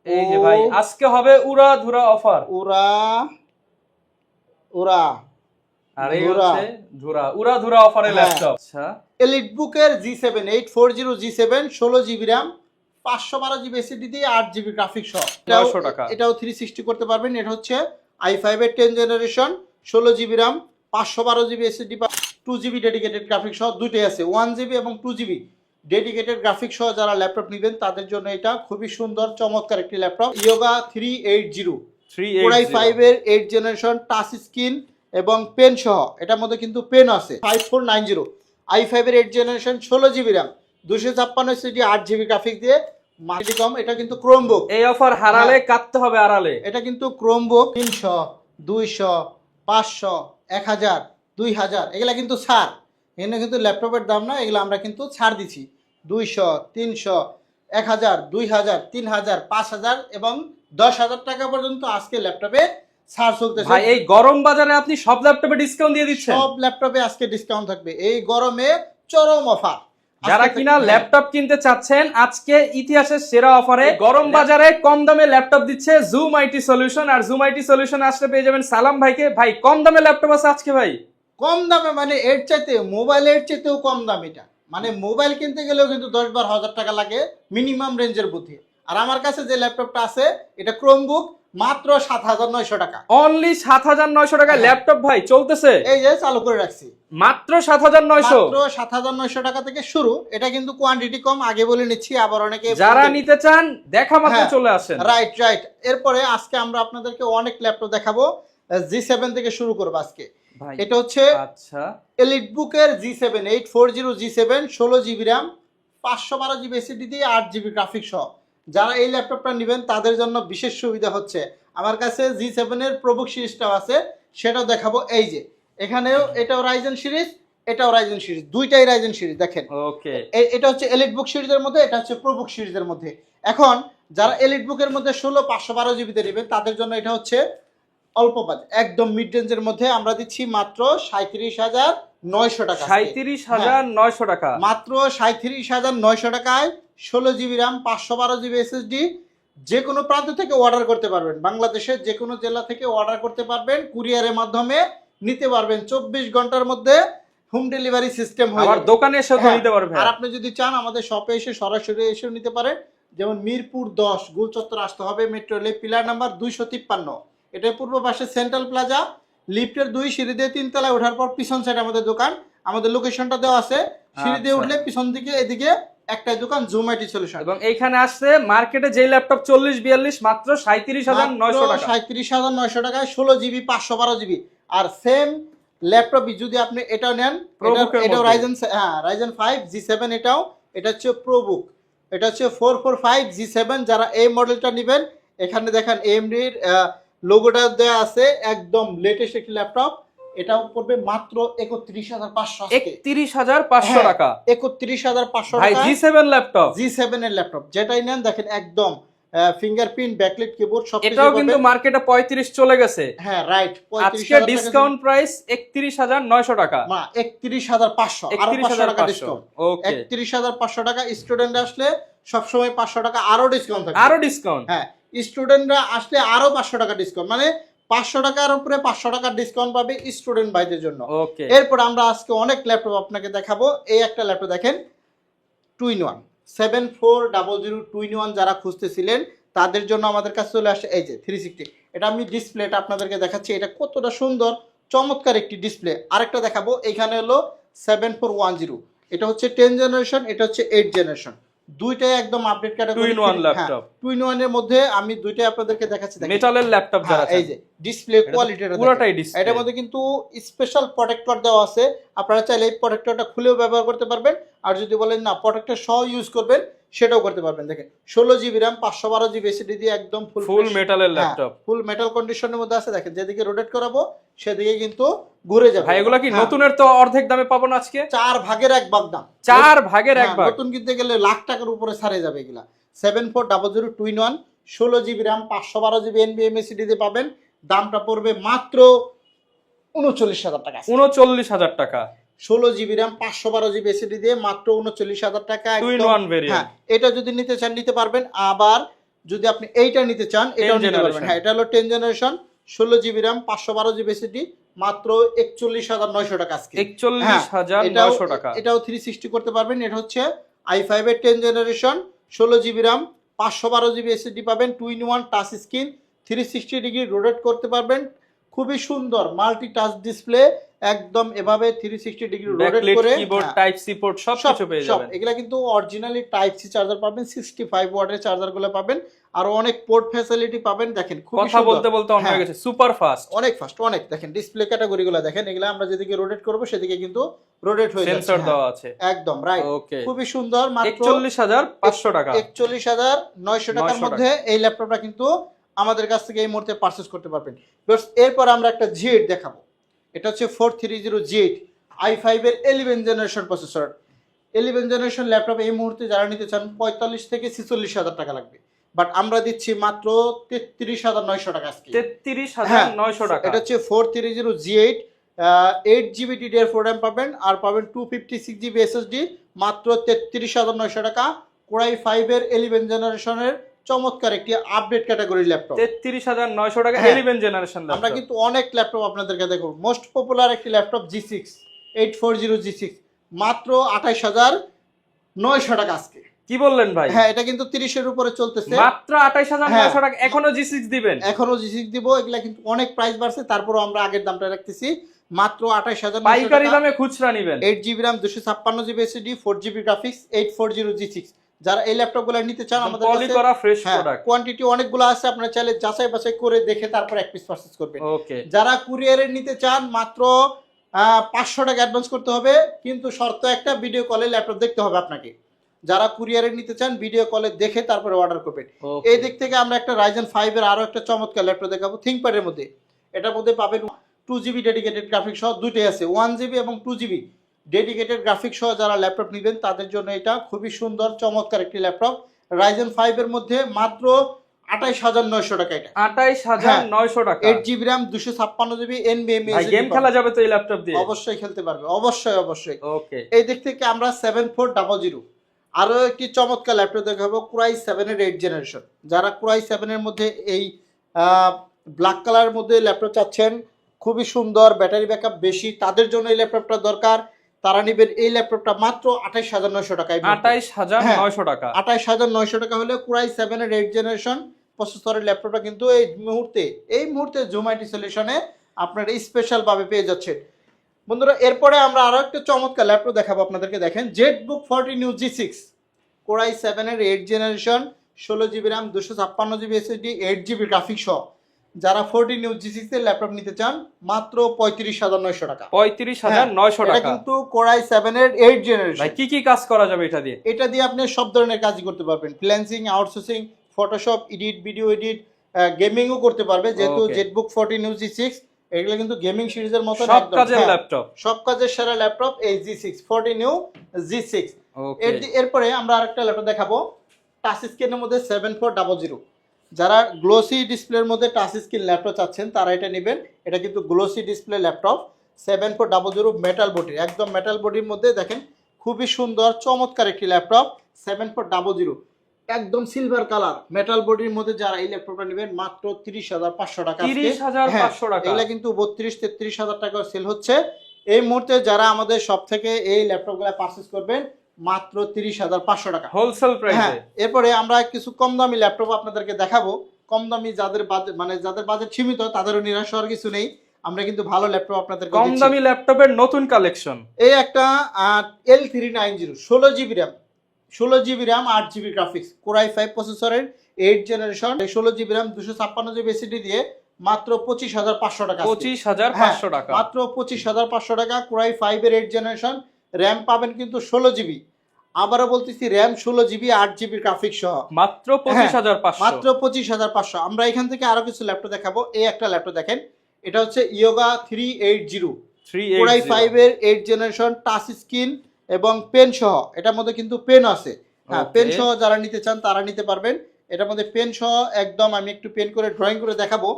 এই যে ভাই আজকে হবে উড়া ধুরা অফার। উড়া উড়া আর এই হচ্ছে ধুরা উড়া ধুরা অফারের ল্যাপটপ। আচ্ছা, এলিটবুকের G7 840 G7 16GB RAM 512GB SSD দিয়ে 8GB গ্রাফিক্স সহ 900 টাকা। এটাও 360 করতে পারবেন। এটা হচ্ছে i5 এর 10 generation 16GB RAM 512GB SSD 2GB dedicated graphics সহ দুটোই আছে, 1GB এবং 2GB ডেডিকেটেড গ্রাফিক্স সহ যারা ল্যাপটপ নেবেন তাদের জন্য এটা খুবই সুন্দর চমৎকার একটি ল্যাপটপ। ইয়োগা 380 Core i5 এর 8 জেনারেশন টাচ স্ক্রিন এবং পেন সহ, এটার মধ্যে কিন্তু পেন আছে। 5490 i5 এর 8 generation 16GB RAM 256 SSD 8GB graphics দিয়ে মাল্টিকম। এটা কিন্তু ক্রোমবুক। এই অফার হারালে কাটতে হবে আড়ালে। এটা কিন্তু ক্রোমবুক 300 200 500 1000 2000 এগুলা কিন্তু ছাড়। এখানে কিন্তু ল্যাপটপের দাম না, এগুলো আমরা কিন্তু ছাড় দিছি। 200 300 1000 2000 3000 5000 এবং 10,000 টাকা পর্যন্ত আজকে ল্যাপটপে ছাড় চলতেছে। ভাই এই গরম বাজারে আপনি সব ল্যাপটপে ডিসকাউন্ট দিয়ে দিচ্ছেন। সব ল্যাপটপে আজকে ডিসকাউন্ট থাকবে এই গরমে, চরম অফার। যারা কিনা ল্যাপটপ কিনতে চাচ্ছেন আজকে ইতিহাসের সেরা অফারে গরম বাজারে কম দামে ল্যাপটপ দিচ্ছে জুম আইটি সলিউশন। আর জুম আইটি সলিউশন আসলে পেয়ে যাবেন সালাম ভাইকে। ভাই কম দামে ল্যাপটপ আছে আজকে ভাই? কম দামে মানে এর চাইতে মোবাইলের চাইতেও কম দাম। এটা মানে মোবাইল কিনতে গেলেও কিন্তু 10-12 হাজার টাকা লাগে মিনিমাম রেঞ্জের বুদ্ধি। আর আমার কাছে যে ল্যাপটপটা আছে এটা ক্রোমবুক, মাত্র 7,900 টাকা। অনলি 7,900 টাকা ল্যাপটপ ভাই চলতেছে। এই যে চালু করে রাখছি, মাত্র 7,900। মাত্র 7,900 টাকা থেকে শুরু। এটা কিন্তু কোয়ান্টিটি কম, আগে বলে নিচ্ছি, আবার অনেকে যারা নিতে চান দেখা মাত্র চলে আসেন। Right right. এরপরে আজকে আমরা আপনাদেরকে অনেক ল্যাপটপ দেখাবো। G7 থেকে শুরু করবো আজকে। এটা হচ্ছে আচ্ছা এলিটবুকের G7 840 G7 16GB RAM 512GB SSD দিয়ে 8GB গ্রাফিক্স সহ যারা এই ল্যাপটপটা নেবেন তাদের জন্য বিশেষ সুবিধা হচ্ছে আমার কাছে G7 এর প্রোবুক সিরিজটাও আছে, সেটাও দেখাবো। এই যে এখানেও এটাও রাইজেন সিরিজ, এটাও রাইজেন সিরিজ, দুইটাই রাইজেন সিরিজ। দেখেন ওকে, এটা হচ্ছে এলিটবুক সিরিজের মধ্যে, এটা হচ্ছে প্রোবুক সিরিজের মধ্যে। এখন যারা এলিটবুকের মধ্যে 16 512GB তে নেবেন তাদের জন্য এটা হচ্ছে অল্প বাজেট, একদম মিড রেঞ্জের মধ্যে আমরা দিচ্ছি মাত্র 37,900 টাকা। 37,900 টাকা মাত্র 37,900 টাকায় 16GB RAM 512GB SSD যে কোনো প্রান্ত থেকে অর্ডার করতে পারবেন। বাংলাদেশের যে কোনো জেলা থেকে অর্ডার করতে পারবেন, কুরিয়ারের মাধ্যমে নিতে পারবেন। 24 ঘন্টার মধ্যে হোম ডেলিভারি সিস্টেম হয়, আর দোকানে এসে নিতে পারবেন। আর আপনি যদি চান আমাদের শপে এসে সরাসরি এসেও নিতে পারেন। যেমন মিরপুর 10 গোলচত্বর আসতে হবে, মেট্রো রেল পিলার নাম্বার 253। এটা পূর্ব পাশে সেন্ট্রাল প্লাজা, লিফটের 2 সিঁড়ি দিয়ে 3 তলায় ওঠার পর পিছন সাইড আমাদের দোকান। আমাদের লোকেশনটা দেওয়া আছে, সিঁড়ি দিয়ে উঠলে পিছন দিকে এদিকে একটাই দোকান, জুম আইটি সলিউশন। এবং এইখানে আসছে মার্কেটে যে ল্যাপটপ 40-42 মাত্র 37,900 টাকা। 37,900 টাকায় 16GB 512GB। আর সেম ল্যাপটপই যদি আপনি এটাও নেন, এটাও রাইজেন 5 G7, এটা হচ্ছে প্রোবুক, এটা হচ্ছে 445 G7। যারা এই মডেলটা নেবেন এখানে দেখেন AMD এর লোগোটা দেওয়া আছে, একদম লেটেস্ট একটি ল্যাপটপ। এটাও পড়বে মাত্র 31,500। 31,500 টাকা, 31,500 ভাই টাকা। G7 ল্যাপটপ, G7 এর ল্যাপটপ যেটাই নেন দেখেন একদম ফিঙ্গারপ্রিন্ট, ব্যাকলাইট, কিবোর্ড সব। এটাও কিন্তু মার্কেটে 35 চলে গেছে। হ্যাঁ রাইট, আজকে ডিসকাউন্ট প্রাইস 31,900 টাকা। না 31,500, আরো 500 টাকা ডিসকাউন্ট। ওকে, 31,500 টাকা। স্টুডেন্ট আসলে সব সময় 500 টাকা আরো ডিসকাউন্ট থাকে, আরো ডিসকাউন্ট। হ্যাঁ স্টুডেন্টরা আসলে আরো 500 টাকা ডিসকাউন্ট, মানে 500 টাকার উপরে 500 টাকার ডিসকাউন্ট পাবে স্টুডেন্ট ভাইদের জন্য। ওকে, এরপর আমরা আজকে অনেক ল্যাপটপ আপনাকে দেখাবো। এই একটা ল্যাপটপ দেখেন, 2-in-1 7400 2-in-1 যারা খুঁজতেছিলেন তাদের জন্য আমাদের কাছে চলে আসে এই যে 360। এটা আমি ডিসপ্লেটা আপনাদেরকে দেখাচ্ছি, এটা কতটা সুন্দর চমৎকার একটি ডিসপ্লে। আরেকটা দেখাবো, এখানে হলো 7410, এটা হচ্ছে 10 জেনারেশন, এটা হচ্ছে 8 জেনারেশন, দুইটাই একদম update category 2-in-1 laptop. 2-in-1 এর মধ্যে আমি দুইটাই আপনাদেরকে দেখাচ্ছি। মেটালের ল্যাপটপ যারা এই যে ডিসপ্লে কোয়ালিটিটা পুরোটাই ডিসপ্লে। এটার মধ্যে কিন্তু স্পেশাল প্রোটেক্টর দেওয়া আছে, আপনারা চাইলে এই প্রোটেক্টরটা খুলেও ব্যবহার করতে পারবেন। আর যদি বলেন না প্রোটেক্টর সহ ইউজ করবেন সেটাও করতে পারবেন। দেখেন 16GB RAM 512GB SSD দিয়ে একদম ফুল মেটালের ল্যাপটপ, ফুল মেটাল কন্ডিশনের মধ্যে আছে। দেখেন যেদিকে রোটেট করাবো সেদিকে কিন্তু ঘুরে যাবে। ভাই এগুলা কি নতুনের তো অর্ধেক দামে পাবো না আজকে? 4 ভাগের 1 ভাগ দাম, 4 ভাগের 1 ভাগ। নতুন কিনতে গেলে লাখ টাকার উপরে ছাড়ে যাবে এগুলা। 7400 2-in-1 16GB RAM 512GB NVMe SSD দিয়ে পাবেন। দামটা পড়বে মাত্র 39,000 টাকা। 39,000 টাকা 16GB RAM 512GB SSD দিয়ে মাত্র 39,000 টাকা। 2-in-1 variant. এটা যদি নিতে চান নিতে পারবেন। আবার যদি আপনি এইটা নিতে চান এটাও নিতে পারবেন। হ্যাঁ, এটা হলো 10 generation 16 GB RAM 512 GB SSD মাত্র 41,900 টাকা আজকে। 41,900 টাকা। এটাও 360 করতে পারবেন। এটা হচ্ছে i5 এর 10 generation 16 GB RAM 512 GB SSD পাবেন, 2-in-1 touch screen, 360 degree rotate করতে পারবেন, খুবই সুন্দর মাল্টি টাচ ডিসপ্লে, একদম এভাবে 360 ডিগ্রি রোটেট করে কিবোর্ড টাইপ সি পোর্ট সব কিছু পেয়ে যাবেন। এগুলা কিন্তু অরিজিনালি টাইপ সি চার্জার পাবেন, 65 ওয়াটের চার্জারগুলো পাবেন, আর অনেক পোর্ট ফ্যাসিলিটি পাবেন। দেখেন খুবই কথা বলতে বলতে অন হয়ে গেছে, সুপার ফাস্ট, অনেক ফাস্ট, অনেক। দেখেন ডিসপ্লে ক্যাটাগরিগুলো দেখেন, এগুলা আমরা যেদিকে রোটেট করব সেদিকে কিন্তু রোটেট হয়ে যাচ্ছে, সেন্সর দেওয়া আছে একদম রাইট। ওকে, খুবই সুন্দর, মাত্র 41,500 টাকা, 41,900 টাকার মধ্যে এই ল্যাপটপটা কিন্তু আমাদের কাছ থেকে এই মুহূর্তে পারচেজ করতে পারবেন। এরপর আমরা একটা G8 দেখাবো। এটা হচ্ছে 430 G8 i5 এর 11 জেনারেশন প্রসেসর। 11 জেনারেশন ল্যাপটপ এই মুহূর্তে যারা নিতে চান 45 থেকে 46,000 টাকা লাগবে, বাট আমরা দিচ্ছি মাত্র 33,900 টাকা আজকে। 33,900 টাকা। এটা হচ্ছে 430 G8 8GB DDR4 RAM পাবেন, আর পাবেন 256GB SSD মাত্র 33,900 টাকা। Core i5 এর 11 জেনারেশনের চমৎকার একটি আপডেট ক্যাটাগরির ল্যাপটপ, 33,900 টাকা 11 জেনারেশন ল্যাপটপ। আমরা কিন্তু অনেক ল্যাপটপ আপনাদেরকে দেখাবো। মোস্ট পপুলার একটি ল্যাপটপ G6 840 G6 মাত্র 28,900 টাকা আজকে। কি বললেন ভাই? হ্যাঁ, এটা কিন্তু 30 এর উপরে চলতেছে, মাত্র 28,900 টাকা। এখনো G6 দিবেন? এখনো G6 দিব। এগুলা কিন্তু অনেক প্রাইস বাড়ছে, তারপরও আমরা আগের দামটা রাখতেছি মাত্র 28,900 পাইকারি দামে খুচরা নেবেন। 8GB RAM 256GB SSD 4GB graphics 840 G6। যারা এই ল্যাপটপগুলো নিতে চান আমাদের পলি করা ফ্রেশ প্রোডাক্ট, কোয়ান্টিটি অনেকগুলো আছে, আপনারা চাইলে যাচাই বাছাই করে দেখে তারপর এক পিস পারচেজ করবেন। ওকে, যারা কুরিয়ারে নিতে চান মাত্র 500 টাকা অ্যাডভান্স করতে হবে, কিন্তু শর্ত একটা, ভিডিও কলে ল্যাপটপ দেখতে হবে আপনাকে। যারা কুরিয়ারে নিতে চান ভিডিও কলে দেখে তারপরে অর্ডার করবেন। এই দিক থেকে আমরা একটা Ryzen 5 এর আরো একটা চমৎকার ল্যাপটপ দেখাবো ThinkPad এর মধ্যে। এটার মধ্যে পাবেন 2GB ডেডিকেটেড গ্রাফিক্স সহ, দুটোই আছে 1GB এবং 2GB ডেডিকেটেড গ্রাফিক্স সহ। যারা ল্যাপটপ নেবেন তাদের জন্য এটা খুবই সুন্দর চমৎকার একটি ল্যাপটপ। Ryzen 5 এর মধ্যে মাত্র 28,900 টাকা। এটা 28,900 টাকা। 8GB RAM 256GB NVMe। ভাই গেম খেলা যাবে তো এই ল্যাপটপ দিয়ে? অবশ্যই খেলতে পারবে, অবশ্যই অবশ্যই। ওকে, এই দিক থেকে আমরা 7400 আরো একটি চমৎকার ল্যাপটপ দেখাবো, Core i7 এর 8 জেনারেশন। যারা Core i7 এর মধ্যে এই ব্ল্যাক কালারের মধ্যে ল্যাপটপ চাচ্ছেন, খুবই সুন্দর, ব্যাটারি ব্যাকআপ বেশি, তাদের জন্য এই ল্যাপটপটা দরকার। তারা নেবেন এই ল্যাপটপটা মাত্র 28,900 টাকায়। 28,900 টাকা। 28,900 টাকা হলে Core i7 এর 8 জেনারেশন প্রসেসরের ল্যাপটপটা কিন্তু এই মুহূর্তে জুম আইটি সলিউশনে আপনারা স্পেশাল ভাবে পেয়ে যাচ্ছেন বন্ধুরা। এরপরে আমরা আরো একটা চমৎকার ল্যাপটপ দেখাবো আপনাদেরকে। দেখেন ZBook 40 New G6 Core i7 এর 8 generation 16GB RAM 256GB SSD 8GB graphics সহ। যারা 40 New G6 এর ল্যাপটপ নিতে চান মাত্র 35,900 টাকা। 35,900 টাকা। এটা কিন্তু Core i7 এর 8 জেনারেশন। ভাই কি কি কাজ করা যাবে এটা দিয়ে? এটা দিয়ে আপনি সব ধরনের কাজই করতে পারবেন, freelancing, outsourcing, Photoshop, edit, video edit, গেমিংও করতে পারবে। যেহেতু ZBook 40 New G6 এগুলো কিন্তু গেমিং সিরিজের মতো সব কাজের ল্যাপটপ, সব কাজের সেরা ল্যাপটপ এই G6 40 New G6। এরপরে আমরা আরেকটা ল্যাপটপ দেখাবো টাচ স্ক্রিনের মধ্যে 7400। যারা গ্লোসি ডিসপ্লের মধ্যে টাচ স্ক্রিন ল্যাপটপ চাচ্ছেন তারা এটা নেবেন। এটা কিন্তু glossy display laptop 7400 metal body, একদম মেটাল বডির মধ্যে। দেখেন খুবই সুন্দর চমৎকার একটি ল্যাপটপ 7400, একদম সিলভার কালার মেটাল বডির মধ্যে। যারা এই ল্যাপটপটা নেবেন মাত্র 30,500 টাকা। 30,500 টাকা। এগুলা কিন্তু 32-33,000 টাকা সেল হচ্ছে এই মুহূর্তে। যারা আমাদের সব থেকে এই ল্যাপটপগুলো পারচেজ করবেন মাত্র 30,500 টাকা হোলসেল প্রাইসে। এরপরে আমরা কিছু কম দামি ল্যাপটপ আপনাদেরকে দেখাবো। কম দামি যাদের বাজেট সীমিত তাদেরও নিরাশ হওয়ার কিছু নেই, আমরা কিন্তু ভালো ল্যাপটপ আপনাদের কম দামি ল্যাপটপের নতুন কালেকশন। এই একটা L390 16GB RAM 8GB graphics Core i5 প্রসেসরের 8 generation 16GB RAM 256GB SSD দিয়ে মাত্র 25,500 টাকা। 25,500 টাকা, মাত্র 25,500 টাকা। Core i5 এর 8 জেনারেশন, র্যাম পাবেন কিন্তু 16GB। আবারও বলতেছি র্যাম 16GB 8GB গ্রাফিক্স সহ মাত্র 25,500। মাত্র 25,500। আমরা এখান থেকে আরো কিছু ল্যাপটপ দেখাবো। এই একটা ল্যাপটপ দেখেন, এটা হচ্ছে Yoga 380 Core i5 এর 8 জেনারেশন টাচ স্ক্রিন এবং পেন সহ। এটার মধ্যে কিন্তু পেন আছে, হ্যাঁ পেন সহ যারা নিতে চান তারা নিতে পারবেন। এটার মধ্যে পেন সহ একদম আমি একটু পেন করে ড্রয়িং করে দেখাবো।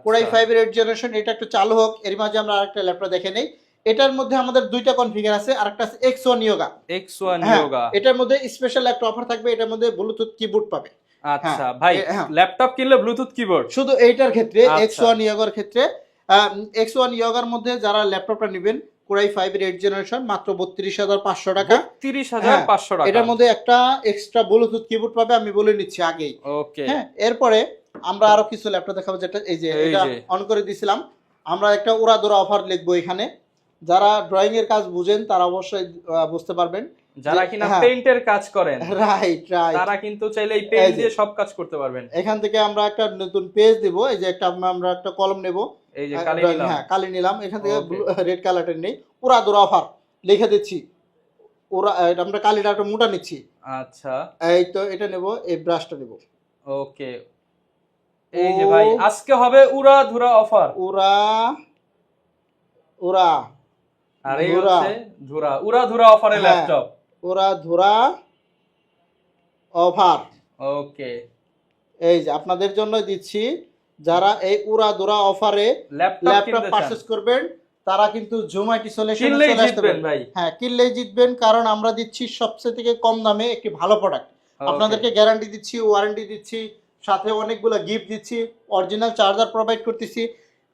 Core i5 এর 8 জেনারেশন, এটা একটু চালু হোক, এর মাঝে আমরা আরেকটা ল্যাপটপ দেখে নেই। এটার মধ্যে আমাদের দুইটা কনফিগার আছে, আরেকটা আছে X1 Yoga। X1 Yoga, এটার মধ্যে স্পেশাল একটা অফার থাকবে, এটার মধ্যে ব্লুটুথ কিবোর্ড পাবে। আচ্ছা ভাই, হ্যাঁ। ল্যাপটপ কিনলে ব্লুটুথ কিবোর্ড শুধু এইটার ক্ষেত্রে আচ্ছা। X1 ইয়োগার ক্ষেত্রে X1 ইয়োগার মধ্যে যারা ল্যাপটপটা নেবেন কোরাই 5 এর 8 জেনারেশন মাত্র 32,500 টাকা। 30,500 টাকা। এটার মধ্যে একটা এক্সট্রা ব্লুটুথ কিবোর্ড পাবে, আমি বলে নিচ্ছি আগেই। ওকে। হ্যাঁ, এরপরে আমরা আরো কিছু ল্যাপটপ দেখাবো, যেটা এই যে এটা অন করে দিছিলাম। আমরা একটা উড়াধুরা অফার লিখবো এখানে, যারা ড্রয়িং এর কাজ বুঝেন তারা অবশ্যই বুঝতে পারবেন। যারা কিনা হ্যাঁ। পেইন্টের কাজ করেন রাইট তারা কিন্তু চাইলে এই পেইন্ট দিয়ে সব কাজ করতে পারবেন। এখান থেকে আমরা একটা নতুন পেজ দেব, এই যে আমরা একটা কলম নেব, এই যে কালি নিলাম। হ্যাঁ কালি নিলাম, এখান থেকে রেড কালারটা নেই, উড়াধুরা অফার লিখে দিচ্ছি। আমরা কালিটা একটা মোটা নিচ্ছি। আচ্ছা, এই তো এটা নেব, এই ব্রাশটা নেব। ওকে, এই যে ভাই আজকে হবে উড়াধুরা অফার। উড়া আর এই হচ্ছে উড়াধুরা অফারের ল্যাপটপ। উড়াধুরা অফার। ওকে, এই যে আপনাদের জন্য দিচ্ছি, যারা এই উড়াধুরা অফারে ল্যাপটপ পারচেজ করবেন তারা কিন্তু জুম আইটি সলিউশনে চলে আসতে পারেন ভাই। হ্যাঁ, কিনলেই জিতবেন, কারণ আমরা দিচ্ছি সবচেয়ে থেকে কম দামে একটি ভালো প্রোডাক্ট। আপনাদেরকে গ্যারান্টি দিচ্ছি, ওয়ারেন্টি দিচ্ছি, সাথে অনেকগুলো গিফট দিচ্ছি, অরিজিনাল চার্জার প্রোভাইড করতেছি।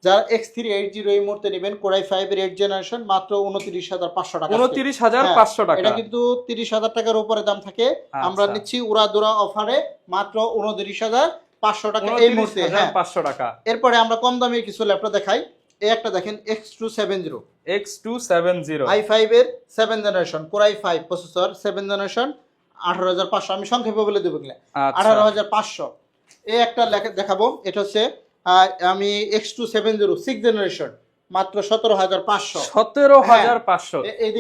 যারা X380 এই মুহূর্তে নেবেন কোরাই 5 এর 8 জেনারেশন মাত্র 29,500 টাকা। 29,500 টাকা। এটা কিন্তু 30,000 টাকার উপরে দাম থাকে। আমরা নিচ্ছি উড়াধুরা অফারে মাত্র 29,500 টাকা এই মুহূর্তে। 500 টাকা। এরপরে আমরা কম দামে কিছু ল্যাপটপ দেখাই। এই একটা দেখেন X270 i5 এর 7 জেনারেশন কোরাই 5 প্রসেসর 7 জেনারেশন 18,500। আমি সংক্ষেপে বলে দেবো, 18,500। এই একটা দেখাবো, এটা হচ্ছে আমি X270 6 জেনারেশন মাত্র 17,500। 17,500।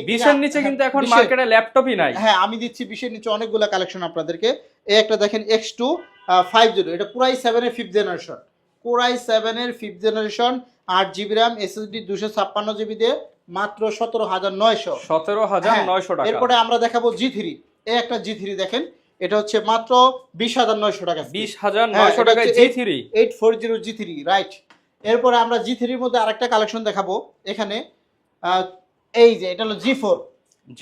20 এর নিচে কিন্তু এখন মার্কেটে ল্যাপটপই নাই। হ্যাঁ, আমি দিচ্ছি 20 এর নিচে অনেকগুলো কালেকশন আপনাদেরকে। এই একটা দেখেন X250, এটা কোরাই 7 এর 5th জেনারেশন। কোরাই 7 এর 5th generation 8GB RAM SSD 256GB দিয়ে মাত্র 17,900। 17,900 টাকা। এরপরে আমরা দেখাবো G3। এই একটা G3 দেখেন, এটা হচ্ছে মাত্র 20,900 টাকা। 20,900 টাকায় G3 840 G3 রাইট। এরপরে আমরা G3 এর মধ্যে আরেকটা কালেকশন দেখাবো এখানে। এই যে এটা হলো G4।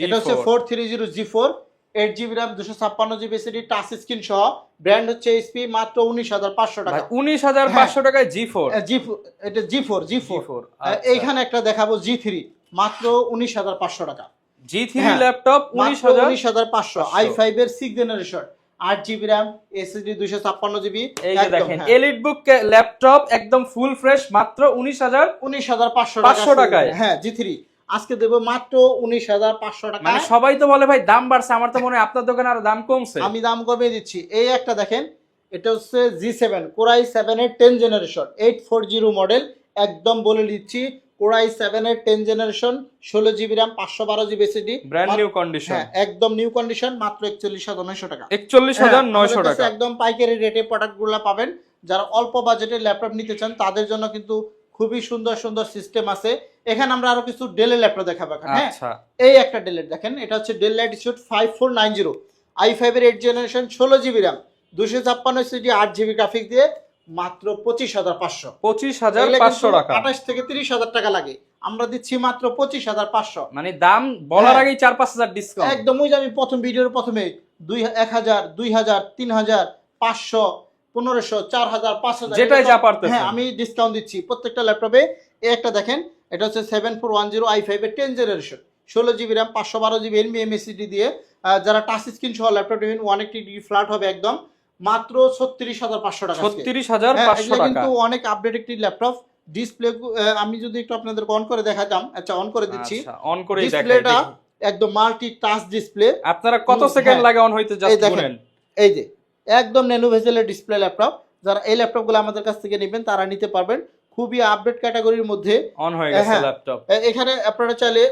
এটা হচ্ছে 430 G4 8GB RAM 256GB SSD touch screen সহ, ব্র্যান্ড হচ্ছে HP, মাত্র 19,500 টাকা। 19,500 টাকায় G4। এটা G4। এইখানে একটা দেখাবো G3 মাত্র 19,500 টাকা। G3 ল্যাপটপ 19,500 i5 এর 6 generation 8GB RAM SSD 256GB। এই যে দেখেন এলিট বুক ল্যাপটপ একদম ফুল ফ্রেশ মাত্র 19,500 টাকায়। হ্যাঁ, G3 আজকে দেব মাত্র 19,500 টাকা। মানে সবাই তো বলে ভাই দাম বাড়ছে, আমার তো মনে হয় আপনার দোকানে আরো দাম কমছে। আমি দাম কমিয়ে দিচ্ছি। এই একটা দেখেন, এটা হচ্ছে G7 কোরাই 7 এর 10 জেনারেশন 840 মডেল, একদম বলে দিচ্ছি কোরাই 7 এর 10 generation 16GB RAM 512GB SSD, brand new condition. হ্যাঁ, একদম নিউ কন্ডিশন, মাত্র 41,900 টাকা। 41,900 টাকা একদম পাইকারি রেটে প্রোডাক্টগুলো পাবেন। যারা অল্প বাজেটে ল্যাপটপ নিতে চান তাদের জন্য কিন্তু খুবই সুন্দর সুন্দর সিস্টেম আছে। এখানে আমরা আরো কিছু ডেলের ল্যাপটপ দেখাবো। হ্যাঁ, এই একটা ডেলের দেখেন, এটা হচ্ছে ডেল ল্যাটিটিউড 5490 i5 এর 8 generation 16GB RAM 256 SSD 8GB graphics দিয়ে মাত্র 25,500। 25,500 টাকা। 28 থেকে 30,000 টাকা লাগে, আমরা দিচ্ছি মাত্র 25,500। মানে দাম বলার আগেই 4-5,000 ডিসকাউন্ট একদম। ওই যে আমি প্রথম ভিডিওর প্রথমে 1,000 2,000 3,000 500 1,500 4,000 5,000 যেটাই যা পারতেছেন। হ্যাঁ, আমি ডিসকাউন্ট দিচ্ছি প্রত্যেকটা ল্যাপটপে। এই একটা দেখেন, এটা হচ্ছে 7410 i5 এর 10 generation 16GB RAM 512GB NVMe SSD দিয়ে যারা টাচ স্ক্রিন সহ ল্যাপটপ নেবেন 180° ফ্ল্যাট হবে একদম, মাত্র 36,500 টাকা। 36,500 টাকা কিন্তু অনেক আপডেট একটি ল্যাপটপ। ডিসপ্লে আমি যদি একটু আপনাদের অন করে দেখাতাম। আচ্ছা, অন করে দিচ্ছি। অন করে ডিসপ্লেটা একদম মাল্টি টাচ ডিসপ্লে। আপনারা কত সেকেন্ড লাগে অন হইতে জাস্ট বলেন। এই যে একদম ন্যানো ভেজেলের ডিসপ্লে ল্যাপটপ। যারা এই ল্যাপটপগুলো আমাদের কাছ থেকে নেবেন তারা নিতে পারবেন, খুবই আপডেট ক্যাটাগরির মধ্যে অন হয়ে গেছে ল্যাপটপ। এখানে আপনারা চাইলে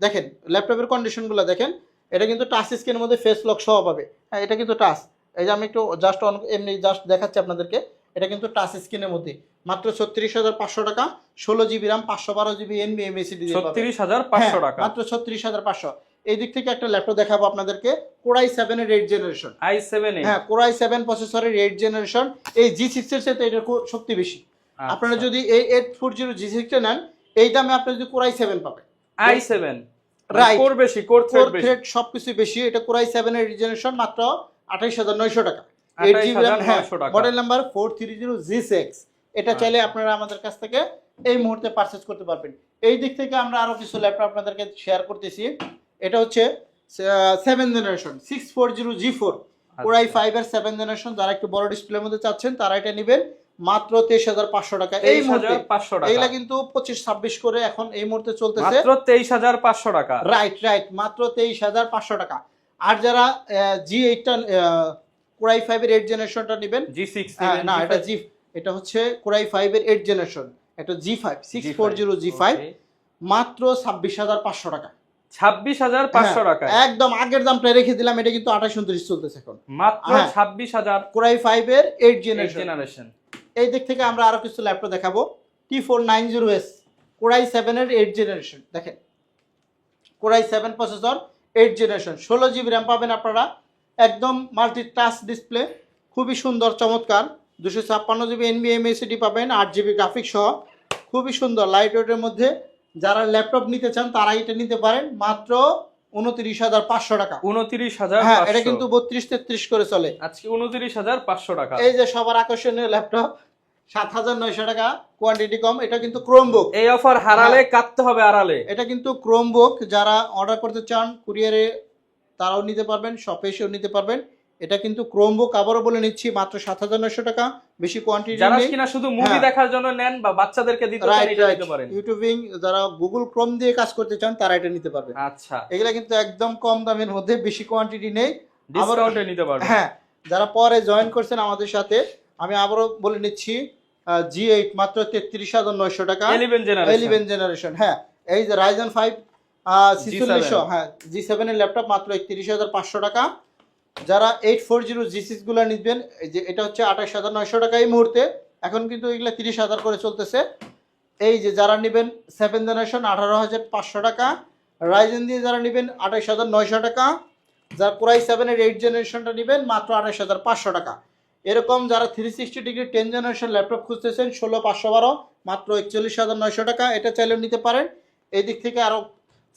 দেখেন ল্যাপটপের কন্ডিশনগুলো দেখেন, এটা কিন্তু টাচ স্ক্রিনের মধ্যে ফেস লক সহ পাবে। হ্যাঁ, এটা কিন্তু টাচ। এই যে আমি একটু জাস্ট এমনি জাস্ট দেখাচ্ছি আপনাদেরকে, এটা কিন্তু টাচ স্ক্রিনের মধ্যে মাত্র 36,500 টাকা 16GB RAM 512GB NVMe SSD 36,500 টাকা, মাত্র 36,500। এই দিক থেকে একটা ল্যাপটপ দেখাবো আপনাদেরকে, কোরাই 7 এর 8 জেনারেশন i7 এ। হ্যাঁ, কোরাই 7 প্রসেসরের 8 জেনারেশন। এই G6 এর সাথে এটার শক্তি বেশি। আপনারা যদি এই 840 G6 টা নেন এই দামে আপনি যদি কোরাই 7 পাবেন। i7 রাইট, কোর বেশি, কোর থ্রেড বেশি, সবকিছু বেশি। এটা কোরাই 7 এর জেনারেশন মাত্র 28,900 টাকা। 8GB RAM, হ্যাঁ 28,900 টাকা। Model number 430G6। এটা চাইলে আপনারা আমাদের কাছ থেকে এই মুহূর্তে পারচেজ করতে পারবেন। এই দিক থেকে আমরা আরো কিছু ল্যাপটপ আপনাদেরকে শেয়ার করতেছি। এটা হচ্ছে 7th generation 640G4 Core i5 এর 7th জেনারেশন। যারা একটু বড় ডিসপ্লের মধ্যে চাচ্ছেন তারা এটা নেবেন মাত্র 23,500 টাকা। এই মুহূর্তে 23,500 টাকা। এগুলা কিন্তু 25-26 করে এখন এই মুহূর্তে চলতেছে, মাত্র 23,500 টাকা। রাইট মাত্র 23,500 টাকা। আর যারা G8 টা Core i5 এর 8 জেনারেশনটা নেবেন, G6 না এটা হচ্ছে Core i5 এর 8 জেনারেশন, এটা G5 640G5 মাত্র 26,500 টাকা। 26,500 টাকা একদম আগের দামটা রেখে দিলাম, এটা কিন্তু 28-29 চলতেছে এখন মাত্র 26,000 Core i5 এর 8 জেনারেশন। এই দিক থেকে আমরা আরো কিছু ল্যাপটপ দেখাবো। T490S Core i7 এর 8 জেনারেশন। দেখেন Core i7 processor 8 generation, 16GB RAM পাবেন আপনারা, একদম মাল্টি টাচ ডিসপ্লে, খুবই সুন্দর চমৎকার। 256GB NVMe SSD পাবেন, 8GB গ্রাফিক সহ, খুবই সুন্দর লাইট ওয়েটের মধ্যে। যারা ল্যাপটপ নিতে চান তারা এটা নিতে পারেন মাত্র 29,500 টাকা। 29,500, হ্যাঁ এটা কিন্তু 32-33 করে চলে আজকে 29,500 টাকা। এই যে সবার আকর্ষণীয় ল্যাপটপ 7,900 টাকা, কোয়ান্টিটি কম। এটা কিন্তু ক্রোমবুক, এই অফার হারালে কাটতে হবে আড়ালে। এটা কিন্তু ক্রোমবুক, যারা অর্ডার করতে চান কুরিয়ারে তারাও নিতে পারবেন, শপে এসেও নিতে পারবেন। এটা কিন্তু ক্রোমবুক আবারও বলে নিচ্ছি মাত্র 7,900 টাকা, বেশি কোয়ান্টিটি যারা নেই। কিনা শুধু মুভি দেখার জন্য নেন বা বাচ্চাদেরকে দিতে চান এটা নিতে পারেন। ইউটিউবিং যারা গুগল ক্রোম দিয়ে কাজ করতে চান তারা এটা নিতে পারবেন। আচ্ছা, এগুলা কিন্তু একদম কম দামের মধ্যে, বেশি কোয়ান্টিটি নেই, ডিসকাউন্টে নিতে পারবেন। হ্যাঁ যারা পরে জয়েন করছেন আমাদের সাথে, আমি আবারও বলে নিচ্ছি G8 মাত্র 33,900 টাকা, 11 জেনারেশন। হ্যাঁ এই যে Ryzen 5 4600, হ্যাঁ G7 এর ল্যাপটপ মাত্র 31,500 টাকা। যারা 840G6 গুলো নিবেন, এই যে এটা হচ্ছে 28,900 টাকা এই মুহূর্তে, এখন কিন্তু এগুলা 30,000 করে চলতেছে। এই যে যারা নেবেন 7th জেনারেশন 18,500 টাকা, Ryzen দিয়ে যারা নেবেন 28,900 টাকা, যারা Core i7 এর 8 জেনারেশনটা নেবেন মাত্র 28,500 টাকা। এরকম যারা 360 ডিগ্রি 10 জেনারেশন ল্যাপটপ খুঁজতেছেন 16,512 মাত্র 41,900 টাকা, এটা চাইলেও নিতে পারেন। এই দিক থেকে আরও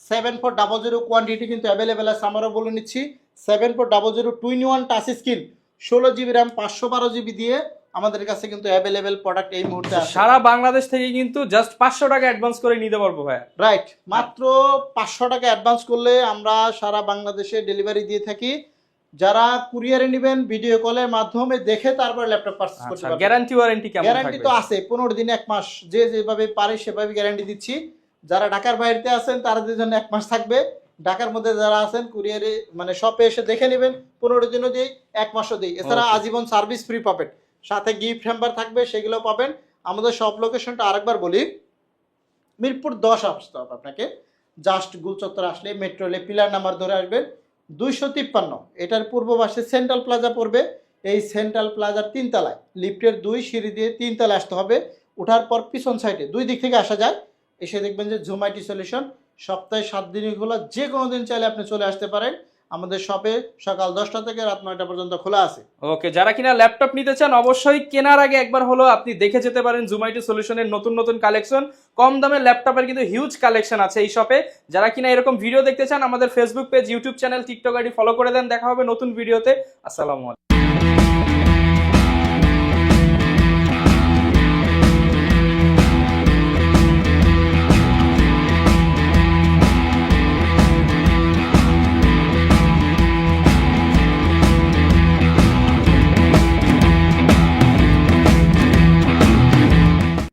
7400 কোয়ান্টিটি কিন্তু অ্যাভেলেবেল আছে, আমারও বলে নিচ্ছি 7400 2-in-1 touch screen 16GB RAM 512GB দিয়ে আমাদের কাছে কিন্তু অ্যাভেলেবেল প্রোডাক্ট এই মুহূর্তে আছে। সারা বাংলাদেশ থেকে কিন্তু জাস্ট 500 টাকা অ্যাডভান্স করে নিতে পারবো ভাই। রাইট, মাত্র 500 টাকা অ্যাডভান্স করলে আমরা সারা বাংলাদেশে ডেলিভারি দিয়ে থাকি। যারা কুরিয়ারে নেবেন ভিডিও কলের মাধ্যমে দেখে তারপর ল্যাপটপ পারচেজ করতে পারবেন। গ্যারান্টি ওয়ারেন্টি কেমন থাকবে? গ্যারান্টি তো আছে 15 দিন 1 মাস, যে যেভাবে পারে সেভাবে গ্যারান্টি দিচ্ছি। যারা ঢাকার বাইরে আছেন তাদের জন্য 1 মাস থাকবে, ঢাকার মধ্যে যারা আছেন কুরিয়ারে মানে শপে এসে দেখে নেবেন 15 দিনও দিই, 1 মাসও দিই। এছাড়া আজীবন সার্ভিস ফ্রি পাবেন, সাথে গিফট হ্যাম্পার থাকবে, সেগুলো পাবেন। আমাদের শপ লোকেশনটা আরেকবার বলি, মিরপুর 10 আসতে হবে আপনাকে, জাস্ট গুলচত্বর আসলে মেট্রো রেলে পিলার নাম্বার ধরে আসবেন 253, এটার পূর্ব পাশে সেন্ট্রাল প্লাজা পড়বে। এই সেন্ট্রাল প্লাজার 3 তলায় লিফটের 2 সিঁড়ি দিয়ে 3 তলায় আসতে হবে। ওঠার পর পিছন সাইডে 2 দিক থেকে আসা যায়, এসে দেখবেন যে জুম আইটি সলিউশন সপ্তাহে 7 দিনই খোলা, যে কোনো দিন চাইলে আপনি চলে আসতে পারেন। আমাদের শপে সকাল 10টা থেকে রাত 9টা পর্যন্ত খোলা আছে। ওকে, যারা কিনা ল্যাপটপ নিতে চান অবশ্যই কেনার আগে একবার হলো আপনি দেখে যেতে পারেন জুম আইটি সলিউশনের নতুন নতুন কালেকশন। কম দামের ল্যাপটপের কিন্তু হিউজ কালেকশন আছে এই শপে। যারা কিনা এরকম ভিডিও দেখতে চান আমাদের Facebook page, YouTube channel, TikTok ID follow করে দেন। দেখা হবে নতুন ভিডিওতে। আসসালামু আলাইকুম।